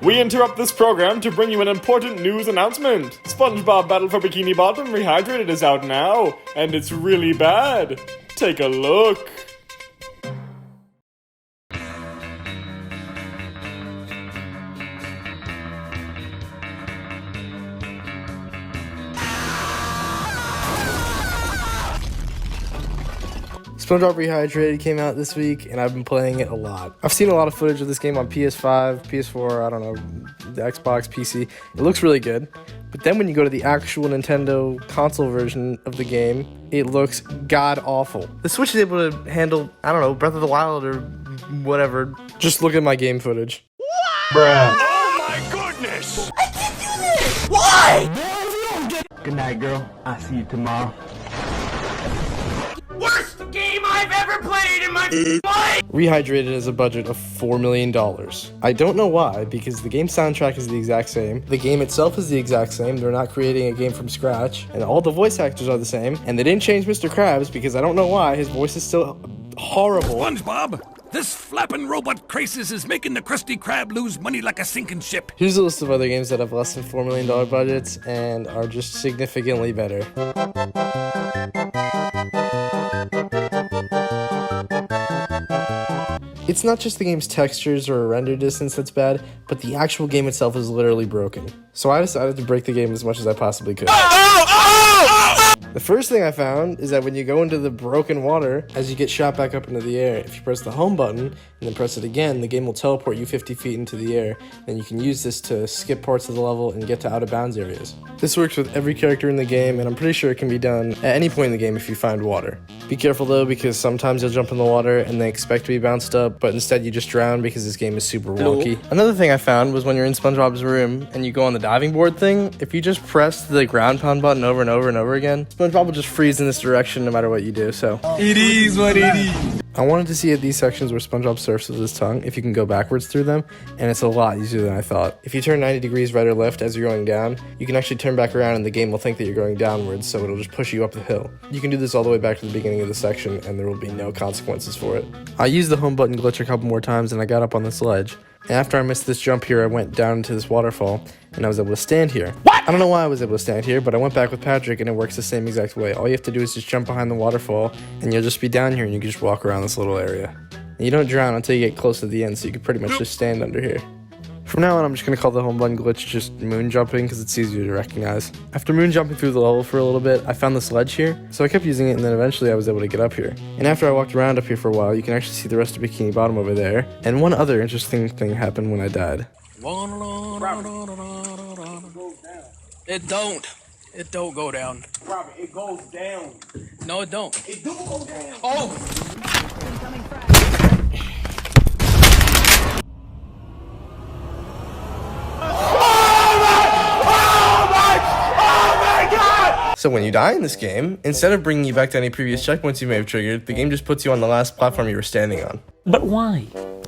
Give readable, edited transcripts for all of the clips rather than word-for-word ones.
We interrupt this program to bring you an important news announcement. Spongebob Battle for Bikini Bottom Rehydrated is out now, and it's really bad. Take a look. Spongebob Rehydrated came out this week, and I've been playing it a lot. I've seen a lot of footage of this game on PS5, PS4, I don't know, the Xbox, PC. It looks really good. But then when you go to the actual Nintendo console version of the game, it looks god-awful. The Switch is able to handle, I don't know, Breath of the Wild or whatever. Just look at my game footage. What? Bruh. Oh my goodness! I can't do this! Why? Good night, girl. I'll see you tomorrow. Worst game I've ever played in my life! Rehydrated has a budget of $4 million. I don't know why, because the game soundtrack is the exact same, the game itself is the exact same, they're not creating a game from scratch, and all the voice actors are the same, and they didn't change Mr. Krabs because I don't know why, his voice is still horrible. SpongeBob, this flapping robot crisis is making the Krusty Krab lose money like a sinking ship. Here's a list of other games that have less than $4 million budgets and are just significantly better. It's not just the game's textures or render distance that's bad, but the actual game itself is literally broken. So I decided to break the game as much as I possibly could. The first thing I found is that when you go into the broken water, as you get shot back up into the air, if you press the home button and then press it again, the game will teleport you 50 feet into the air, and you can use this to skip parts of the level and get to out of bounds areas. This works with every character in the game, and I'm pretty sure it can be done at any point in the game if you find water. Be careful though, because sometimes you'll jump in the water and they expect to be bounced up, but instead you just drown because this game is super wonky. Another thing I found was when you're in SpongeBob's room and you go on the diving board thing, if you just press the ground pound button over and over and over again, SpongeBob will just freeze in this direction no matter what you do, so. It is what it is. I wanted to see at these sections where SpongeBob surfs with his tongue, if you can go backwards through them, and it's a lot easier than I thought. If you turn 90 degrees right or left as you're going down, you can actually turn back around and the game will think that you're going downwards, so it'll just push you up the hill. You can do this all the way back to the beginning of the section, and there will be no consequences for it. I used the home button glitch a couple more times, and I got up on this ledge. And after I missed this jump here, I went down into this waterfall, and I was able to stand here. What? I don't know why I was able to stand here, but I went back with Patrick, and it works the same exact way. All you have to do is just jump behind the waterfall, and you'll just be down here, and you can just walk around this little area. And you don't drown until you get close to the end, so you can pretty much just stand under here. From now on, I'm just going to call the home button glitch just moon jumping because it's easier to recognize. After moon jumping through the level for a little bit, I found this ledge here, so I kept using it, and then eventually I was able to get up here. And after I walked around up here for a while, you can actually see the rest of Bikini Bottom over there. And one other interesting thing happened when I died. It don't. It don't go down. Robert, it goes down. No, it don't. It do go down. Oh! So when you die in this game, instead of bringing you back to any previous checkpoints you may have triggered, the game just puts you on the last platform you were standing on. But why?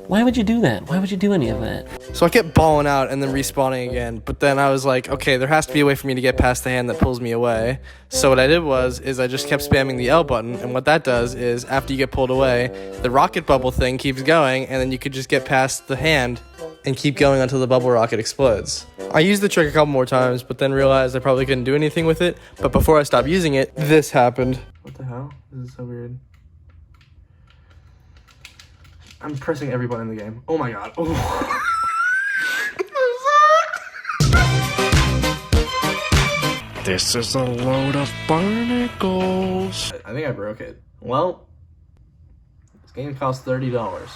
Why would you do that? Why would you do any of that? So I kept balling out and then respawning again, but then I was like, okay, there has to be a way for me to get past the hand that pulls me away. So what I did is I just kept spamming the L button, and what that does is after you get pulled away, the rocket bubble thing keeps going, and then you could just get past the hand and keep going until the bubble rocket explodes. I used the trick a couple more times, but then realized I probably couldn't do anything with it, but before I stopped using it, this happened. What the hell? This is so weird. I'm pressing every button in the game. Oh my god. Oh. This is a load of barnacles. I think I broke it. Well, this game costs $30.